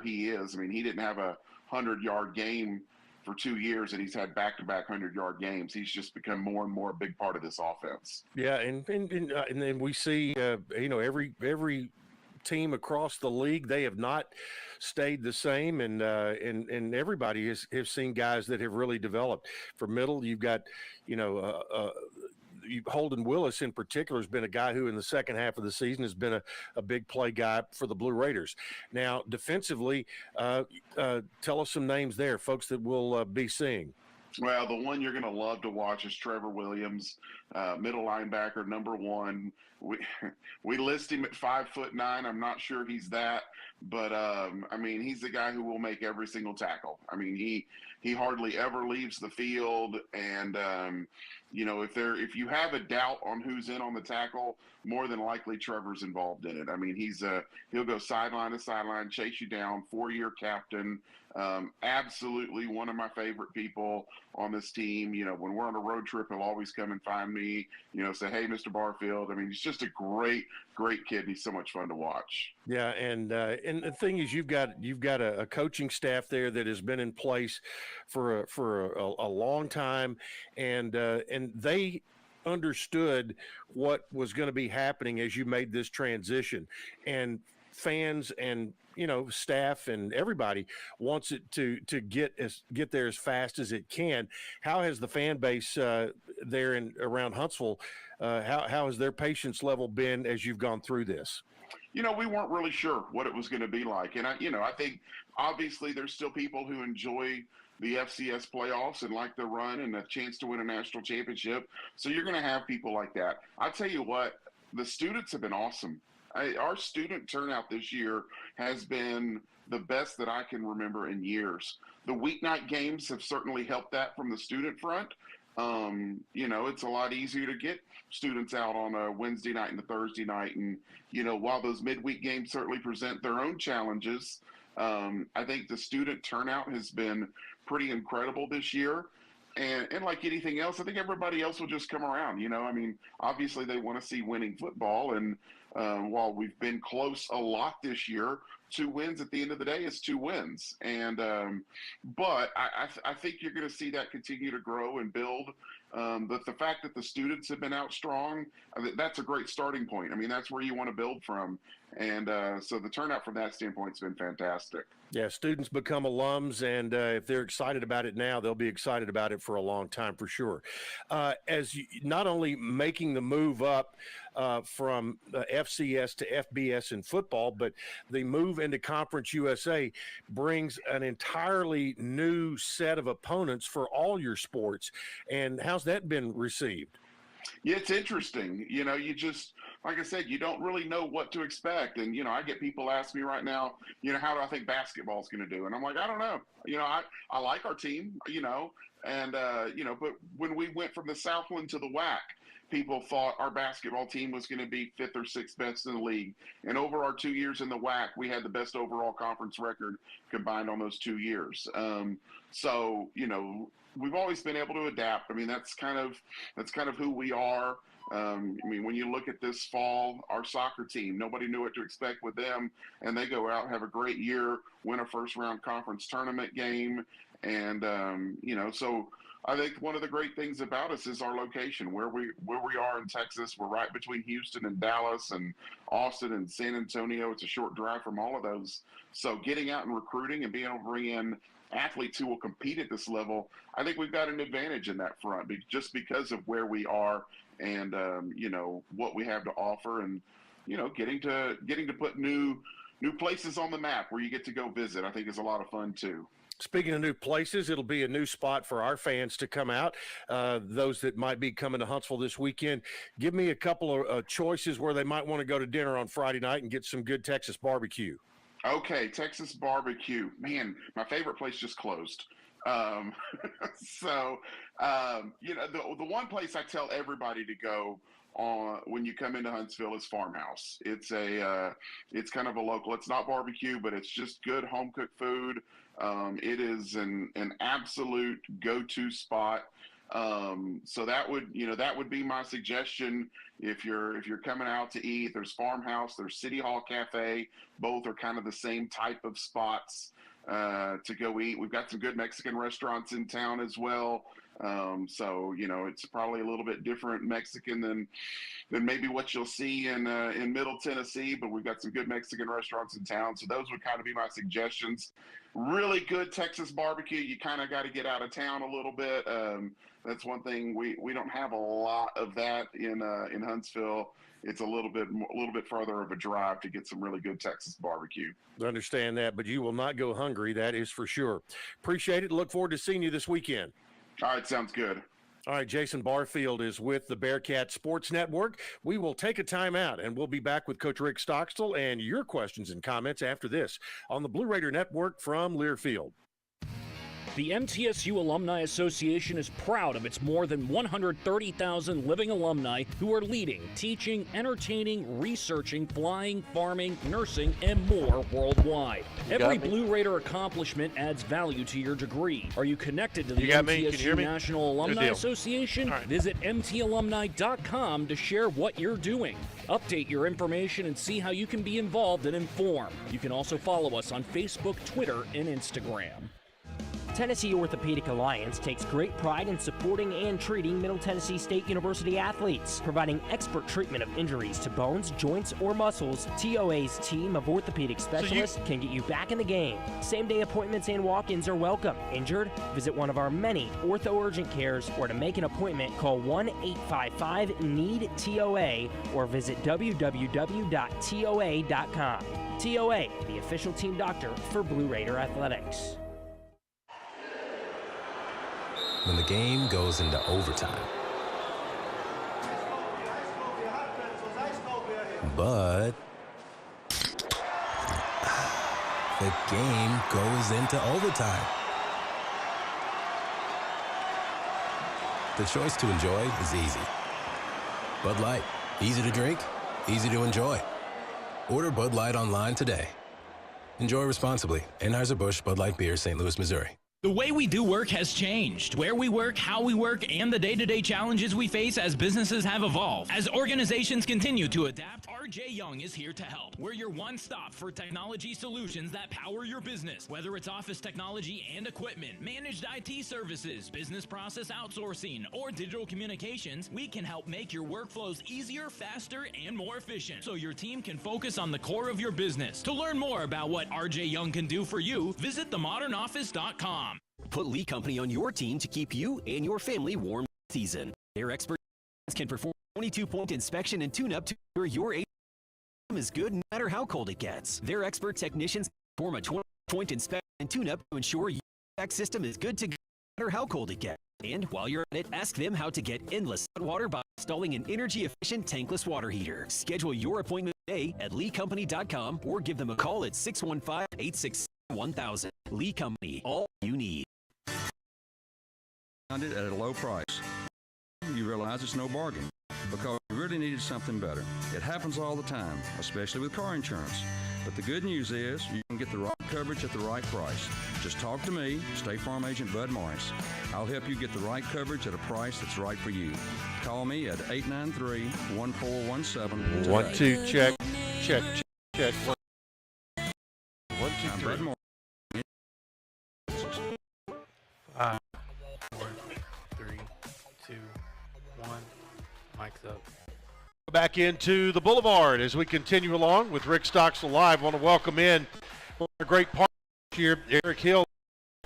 he is. I mean, he didn't have a 100-yard game for 2 years, and he's had back-to-back 100-yard games. He's just become more and more a big part of this offense. Yeah, and then we see, every team across the league, they have not stayed the same, and everybody has seen guys that have really developed. For Middle, you've got, Holden Willis in particular has been a guy who in the second half of the season has been a big play guy for the Blue Raiders. Now, defensively, tell us some names there, folks that we'll be seeing. Well, the one you're going to love to watch is Trevor Williams, middle linebacker, number 1. We list him at 5'9". I'm not sure he's that, but I mean, he's the guy who will make every single tackle. I mean, he hardly ever leaves the field, and if you have a doubt on who's in on the tackle, more than likely Trevor's involved in it. I mean, he'll go sideline to sideline, chase you down, 4-year captain. Absolutely one of my favorite people on this team. When we're on a road trip, he'll always come and find me, say, hey, Mr. Barfield. I mean, he's just a great kid. And he's so much fun to watch. Yeah. And the thing is, you've got a coaching staff there that has been in place for a long time. And they understood what was going to be happening as you made this transition, and fans and staff and everybody wants it to get there as fast as it can. How has the fan base there around Huntsville? How has their patience level been as you've gone through this? We weren't really sure what it was going to be like, and I think obviously there's still people who enjoy the FCS playoffs and like the run and the chance to win a national championship. So you're going to have people like that. I tell you what, the students have been awesome. Our student turnout this year has been the best that I can remember in years. The weeknight games have certainly helped that from the student front. It's a lot easier to get students out on a Wednesday night and a Thursday night. And, while those midweek games certainly present their own challenges, I think the student turnout has been pretty incredible this year. And like anything else, I think everybody else will just come around. Obviously they want to see winning football. And while we've been close a lot this year, 2 wins at the end of the day is 2 wins. And but I think you're going to see that continue to grow and build. But the fact that the students have been out strong, that's a great starting point. That's where you want to build from. And so the turnout from that standpoint has been fantastic. Yeah, students become alums, and if they're excited about it now, they'll be excited about it for a long time for sure. As you, not only making the move up from FCS to FBS in football, but the move into Conference USA brings an entirely new set of opponents for all your sports. And how's that been received? Yeah, it's interesting. You just, like I said, you don't really know what to expect. And, I get people ask me right now, how do I think basketball is going to do? And I'm like, I don't know. I like our team, but when we went from the Southland to the WAC, people thought our basketball team was going to be 5th or 6th best in the league. And over our 2 years in the WAC, we had the best overall conference record combined on those 2 years. We've always been able to adapt. That's kind of who we are. When you look at this fall, our soccer team, nobody knew what to expect with them, and they go out, have a great year, win a first-round conference tournament game, and so I think one of the great things about us is our location, where we are in Texas. We're right between Houston and Dallas and Austin and San Antonio. It's a short drive from all of those. So getting out and recruiting and being able to bring in athletes who will compete at this level, I think we've got an advantage in that front, just because of where we are and what we have to offer, and getting to put new places on the map where you get to go visit, I think is a lot of fun too. Speaking of new places, it'll be a new spot for our fans to come out, those that might be coming to Huntsville this weekend. Give me a couple of choices where they might want to go to dinner on Friday night and get some good Texas barbecue. Okay, Texas barbecue. Man, my favorite place just closed. The one place I tell everybody to go when you come into Huntsville is Farmhouse. It's kind of a local. It's not barbecue, but it's just good home cooked food. It is an absolute go-to spot. So that would be my suggestion if you're coming out to eat. There's Farmhouse, there's City Hall Cafe. Both are kind of the same type of spots to go eat. We've got some good Mexican restaurants in town as well. It's probably a little bit different Mexican than maybe what you'll see in Middle Tennessee, but we've got some good Mexican restaurants in town. So those would kind of be my suggestions. Really good Texas barbecue. You kind of got to get out of town a little bit. That's one thing we don't have a lot of that in Huntsville. It's a little bit further of a drive to get some really good Texas barbecue. I understand that, but you will not go hungry. That is for sure. Appreciate it. Look forward to seeing you this weekend. All right, sounds good. All right, Jason Barfield is with the Bearcat Sports Network. We will take a timeout, and we'll be back with Coach Rick Stockstill and your questions and comments after this on the Blue Raider Network from Learfield. The MTSU Alumni Association is proud of its more than 130,000 living alumni who are leading, teaching, entertaining, researching, flying, farming, nursing, and more worldwide. Every Blue Raider accomplishment adds value to your degree. Are you connected to the MTSU National Alumni Association? Right. Visit mtalumni.com to share what you're doing. Update your information and see how you can be involved and informed. You can also follow us on Facebook, Twitter, and Instagram. Tennessee Orthopedic Alliance takes great pride in supporting and treating Middle Tennessee State University athletes, providing expert treatment of injuries to bones, joints, or muscles. TOA's team of orthopedic specialists can get you back in the game. Same-day appointments and walk-ins are welcome. Injured? Visit one of our many ortho urgent cares, or to make an appointment, call 1-855-NEED-TOA or visit www.toa.com. TOA, the official team doctor for Blue Raider Athletics. When the game goes into overtime. But the game goes into overtime. The choice to enjoy is easy. Bud Light, easy to drink, easy to enjoy. Order Bud Light online today. Enjoy responsibly. Anheuser-Busch Bud Light Beer, St. Louis, Missouri. The way we do work has changed. Where we work, how we work, and the day-to-day challenges we face as businesses have evolved. As organizations continue to adapt, RJ Young is here to help. We're your one-stop for technology solutions that power your business. Whether it's office technology and equipment, managed IT services, business process outsourcing, or digital communications, we can help make your workflows easier, faster, and more efficient so your team can focus on the core of your business. To learn more about what RJ Young can do for you, visit themodernoffice.com. Put Lee Company on your team to keep you and your family warm this season. Their experts can perform 22-point inspection and tune-up to ensure your AC is good no matter how cold it gets. Their expert technicians perform a 20-point inspection and tune-up to ensure your HVAC system is good to go no matter how cold it gets. And while you're at it, ask them how to get endless hot water by installing an energy-efficient tankless water heater. Schedule your appointment today at leecompany.com or give them a call at 615-867-1000. Lee Company, all you need. At a low price. You realize it's no bargain because you really needed something better. It happens all the time, especially with car insurance. But the good news is you can get the right coverage at the right price. Just talk to me, State Farm Agent Bud Morris. I'll help you get the right coverage at a price that's right for you. Call me at 893-1417 today. 1, 2, check. 1, 2, 3. Bud Morris. 5, 4, 3, 2, 1. Mic's up. Back into the Boulevard as we continue along with Rick Stockstill Live. I want to welcome in a great partner here, Eric Hill,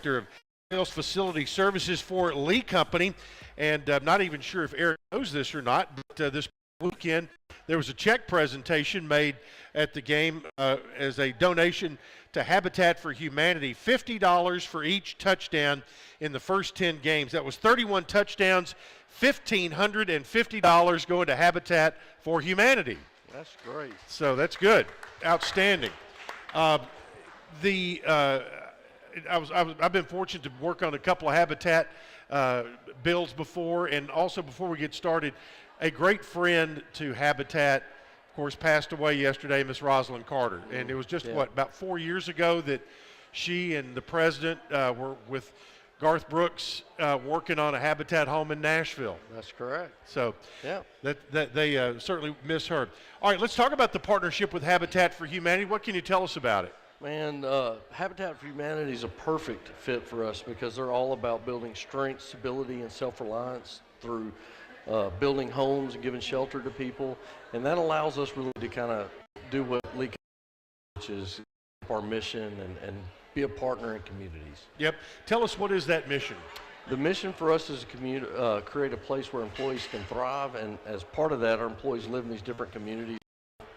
Director of Sales Facility Services for Lee Company. And I'm not even sure if Eric knows this or not, but this weekend there was a check presentation made at the game as a donation to Habitat for Humanity, $50 for each touchdown in the first 10 games. That was 31 touchdowns, $1,550 going to Habitat for Humanity. That's great. So that's good. Outstanding. I've been fortunate to work on a couple of Habitat bills before, and also before we get started, a great friend to Habitat, of course, passed away yesterday, Miss Rosalind Carter. And it was just, about 4 years ago that she and the president were with Garth Brooks working on a Habitat home in Nashville. That's correct. So that they certainly miss her. All right, let's talk about the partnership with Habitat for Humanity. What can you tell us about it? Man, Habitat for Humanity is a perfect fit for us because they're all about building strength, stability, and self-reliance through building homes and giving shelter to people. And that allows us really to kind of do what Lee, which is our mission and be a partner in communities. Yep. Tell us, what is that mission? The mission for us is to create a place where employees can thrive, and as part of that, our employees live in these different communities,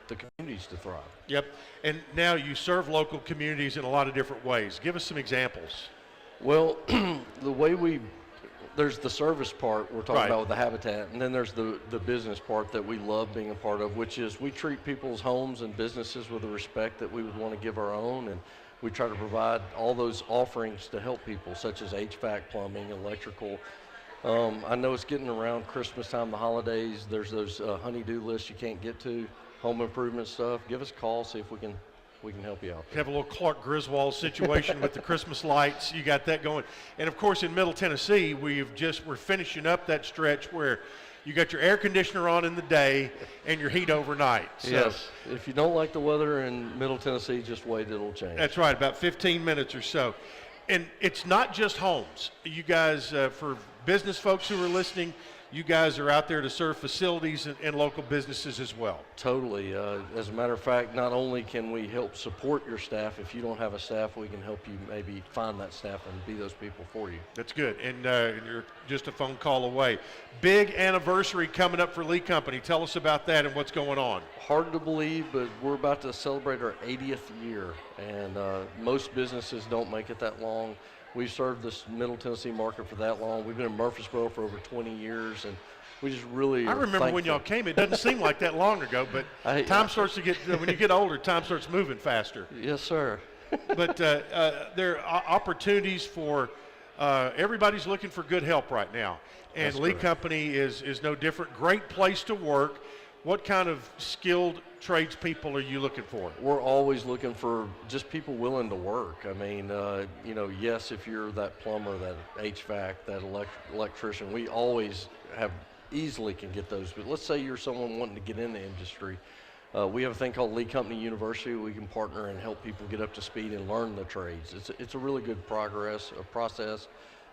the communities to thrive. Yep. And now you serve local communities in a lot of different ways. Give us some examples. Well, there's the service part we're talking about with the Habitat, and then there's the business part that we love being a part of, which is we treat people's homes and businesses with the respect that we would want to give our own, and we try to provide all those offerings to help people, such as HVAC, plumbing, electrical. I know it's getting around Christmas time, the holidays. There's those honey-do lists you can't get to, home improvement stuff. Give us a call, see if we can help you out. Have a little Clark Griswold situation with the Christmas lights. You got that going. And of course, in Middle Tennessee, we're finishing up that stretch where you got your air conditioner on in the day and your heat overnight. So, yes. If you don't like the weather in Middle Tennessee, just wait, it'll change. That's right, about 15 minutes or so. And it's not just homes. You guys, for business folks who are listening, you guys are out there to serve facilities and local businesses as well. Totally. As a matter of fact, not only can we help support your staff, if you don't have a staff, we can help you maybe find that staff and be those people for you. That's good. And you're just a phone call away. Big anniversary coming up for Lee Company. Tell us about that and what's going on. Hard to believe, but we're about to celebrate our 80th year, and most businesses don't make it that long. We've served this Middle Tennessee market for that long. We've been in Murfreesboro for over 20 years, and we just really I remember thankful. When y'all came, it doesn't seem like that long ago, but time starts to get, when you get older, time starts moving faster. Yes, sir. but there are opportunities for everybody's looking for good help right now. And That's Lee correct. Company is no different. Great place to work. What kind of skilled tradespeople are you looking for? We're always looking for just people willing to work. I mean, yes, if you're that plumber, that HVAC, that electrician, we always easily can get those. But let's say you're someone wanting to get in the industry. We have a thing called Lee Company University. We can partner and help people get up to speed and learn the trades. It's a really good process,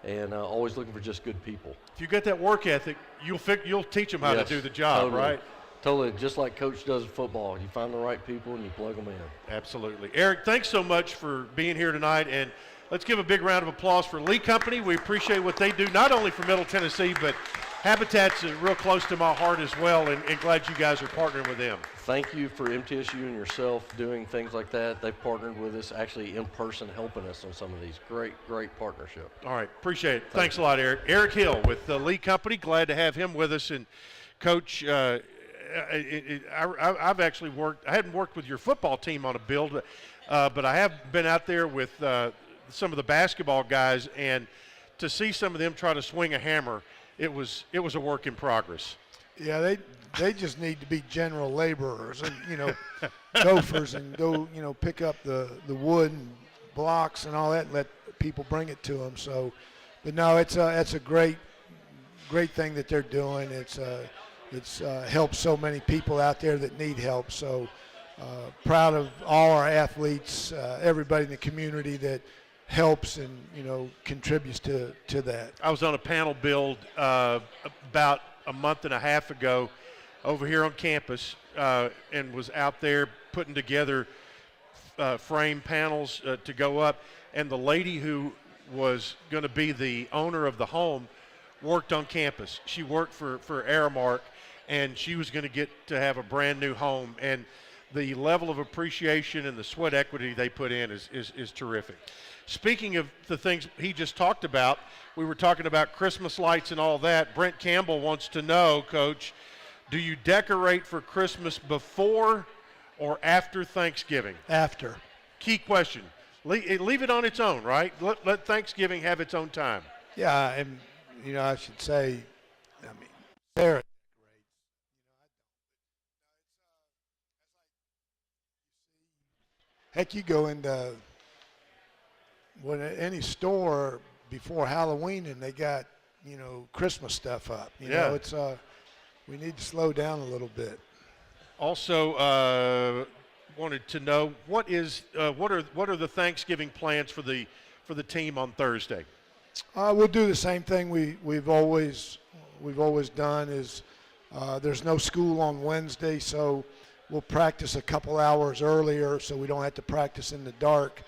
and always looking for just good people. If you got that work ethic, you'll teach them how to do the job, totally. right? Totally, just like Coach does in football. You find the right people and you plug them in. Absolutely. Eric, thanks so much for being here tonight, and let's give a big round of applause for Lee Company. We appreciate what they do, not only for Middle Tennessee, but Habitat's real close to my heart as well, and glad you guys are partnering with them. Thank you for MTSU and yourself doing things like that. They've partnered with us actually in person, helping us on some of these. Great partnership. All right, appreciate it. Thanks a lot, Eric. Eric Hill with the Lee Company. Glad to have him with us. And Coach, I've actually I hadn't worked with your football team on a build, but I have been out there with some of the basketball guys, and to see some of them try to swing a hammer, it was a work in progress. Yeah, they just need to be general laborers and gophers and go pick up the wood and blocks and all that and let people bring it to them. So, but no, it's a great thing that they're doing. It's helped so many people out there that need help. So proud of all our athletes, everybody in the community that helps and contributes to that. I was on a panel build about a month and a half ago over here on campus, and was out there putting together frame panels to go up. And the lady who was going to be the owner of the home worked on campus. She worked for Aramark, and she was going to get to have a brand new home. And the level of appreciation and the sweat equity they put in is terrific. Speaking of the things he just talked about, we were talking about Christmas lights and all that. Brent Campbell wants to know, Coach, do you decorate for Christmas before or after Thanksgiving? After. Key question. Leave it on its own, right? Let Thanksgiving have its own time. Yeah, and I should say, Sarah. Heck, you go into any store before Halloween and they got Christmas stuff up. It's we need to slow down a little bit. Also, wanted to know what are the Thanksgiving plans for the team on Thursday? We'll do the same thing we've always done. Is there's no school on Wednesday, so we'll practice a couple hours earlier so we don't have to practice in the dark.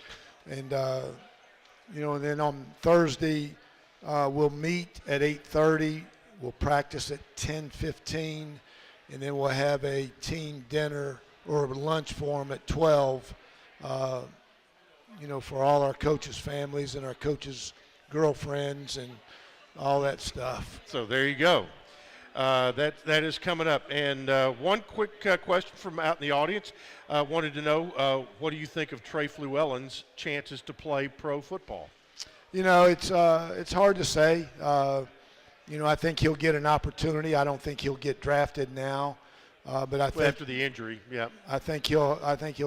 And and then on Thursday we'll meet at 8:30. We'll practice at 10:15, and then we'll have a team dinner or a lunch for them at 12. For all our coaches' families and our coaches' girlfriends and all that stuff. So there you go. That is coming up. And one quick question from out in the audience. Wanted to know, what do you think of Trey Fluellen's chances to play pro football? It's hard to say. I think he'll get an opportunity. I don't think he'll get drafted now, but I think after the injury, yeah. I think he'll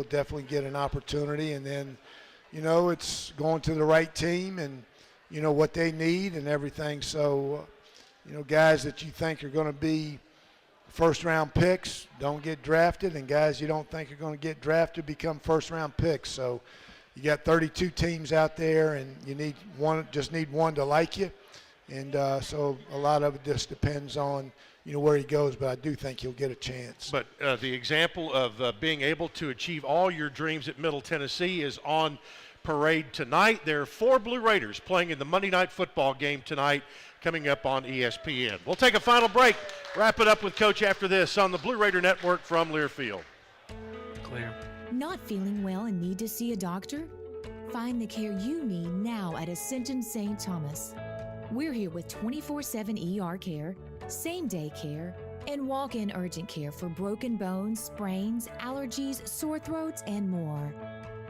definitely get an opportunity, and then, it's going to the right team and what they need and everything. So, guys that you think are going to be first-round picks don't get drafted, and guys you don't think are going to get drafted become first-round picks. So you got 32 teams out there, and you need one to like you. And so a lot of it just depends on, where he goes, but I do think he'll get a chance. But the example of being able to achieve all your dreams at Middle Tennessee is on parade tonight. There are 4 Blue Raiders playing in the Monday Night Football game tonight coming up on ESPN. We'll take a final break, wrap it up with Coach after this on the Blue Raider Network from Learfield. Clear. Not feeling well and need to see a doctor? Find the care you need now at Ascension St. Thomas. We're here with 24/7 ER care, same-day care, and walk-in urgent care for broken bones, sprains, allergies, sore throats, and more.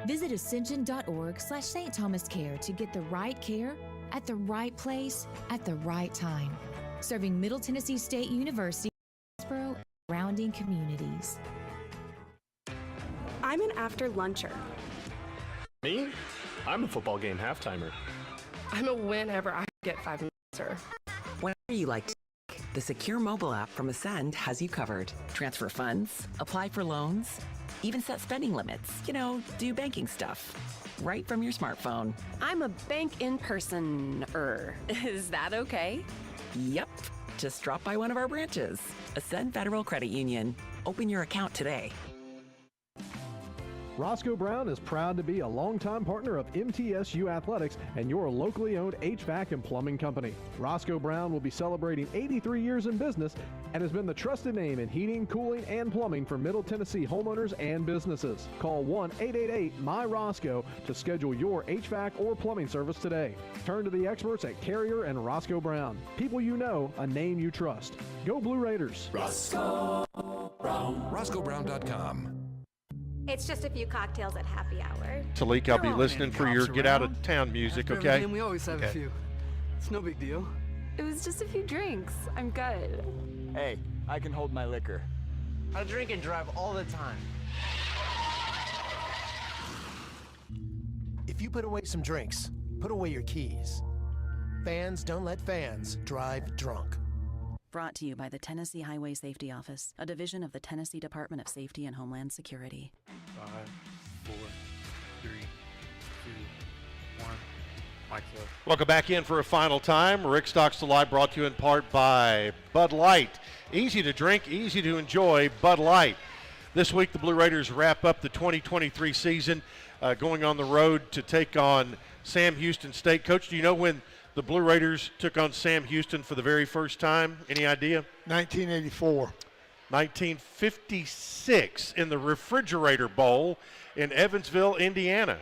Visit ascension.org/St. Thomas Care to get the right care at the right place at the right time. Serving Middle Tennessee State University, Greensboro, and surrounding communities. I'm an after-luncher. Me? I'm a football game half-timer. I'm a whenever I get 5 minutes, sir. Whenever you like to, the secure mobile app from Ascend has you covered. Transfer funds, apply for loans, even set spending limits. Do banking stuff right from your smartphone. I'm a bank in-person-er. Is that okay? Yep. Just drop by one of our branches. Ascend Federal Credit Union. Open your account today. Roscoe Brown is proud to be a longtime partner of MTSU Athletics and your locally owned HVAC and plumbing company. Roscoe Brown will be celebrating 83 years in business and has been the trusted name in heating, cooling, and plumbing for Middle Tennessee homeowners and businesses. Call 1-888-MY-ROSCOE to schedule your HVAC or plumbing service today. Turn to the experts at Carrier and Roscoe Brown. People you know, a name you trust. Go Blue Raiders. Roscoe Brown. RoscoeBrown.com. It's just a few cocktails at happy hour. Talik, I'll be listening for your get out of town music, okay? We always have a few. It's no big deal. It was just a few drinks. I'm good. Hey, I can hold my liquor. I drink and drive all the time. If you put away some drinks, put away your keys. Fans don't let fans drive drunk. Brought to you by the Tennessee Highway Safety Office, a division of the Tennessee Department of Safety and Homeland Security. 5, 4, 3, 2, 1. Mike's up. Welcome back in for a final time. Rick Stockstill Live brought to you in part by Bud Light. Easy to drink, easy to enjoy, Bud Light. This week the Blue Raiders wrap up the 2023 season, going on the road to take on Sam Houston State. Coach, do you know when the Blue Raiders took on Sam Houston for the very first time? Any idea? 1984. 1956 in the Refrigerator Bowl in Evansville, Indiana.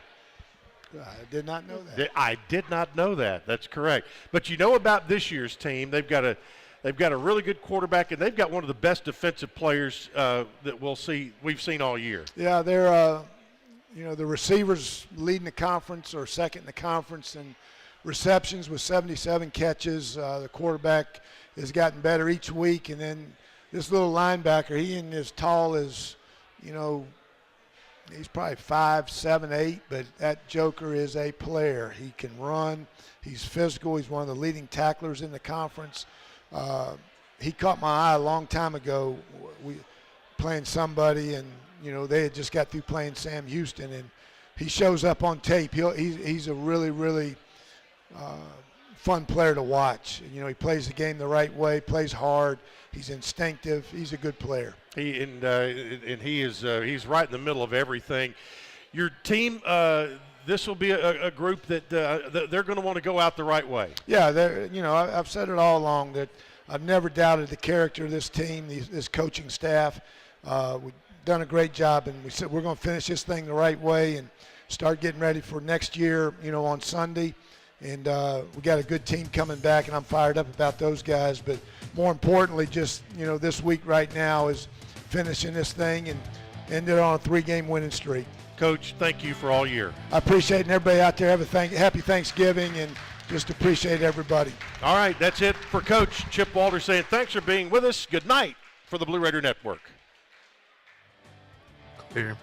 I did not know that. I did not know that. That's correct. But you know about this year's team, they've got a really good quarterback, and they've got one of the best defensive players that we've seen all year. Yeah, they're the receivers leading the conference or second in the conference, and receptions with 77 catches. The quarterback has gotten better each week. And then this little linebacker, he isn't as tall as, he's probably 5'7", 8", but that joker is a player. He can run. He's physical. He's one of the leading tacklers in the conference. He caught my eye a long time ago. We playing somebody, and, they had just got through playing Sam Houston, and he shows up on tape. He's a really, really fun player to watch. He plays the game the right way, plays hard. He's instinctive. He's a good player. He's right in the middle of everything. Your team, this will be a group that they're going to want to go out the right way. Yeah, I've said it all along that I've never doubted the character of this team, this coaching staff. We've done a great job, and we said we're going to finish this thing the right way and start getting ready for next year, on Sunday. And we got a good team coming back, and I'm fired up about those guys. But more importantly, just, this week right now is finishing this thing and ended on a 3-game winning streak. Coach, thank you for all year. I appreciate it, and everybody out there have a happy Thanksgiving, and just appreciate everybody. All right, that's it for Coach Chip Walter saying thanks for being with us. Good night for the Blue Raider Network. Clear.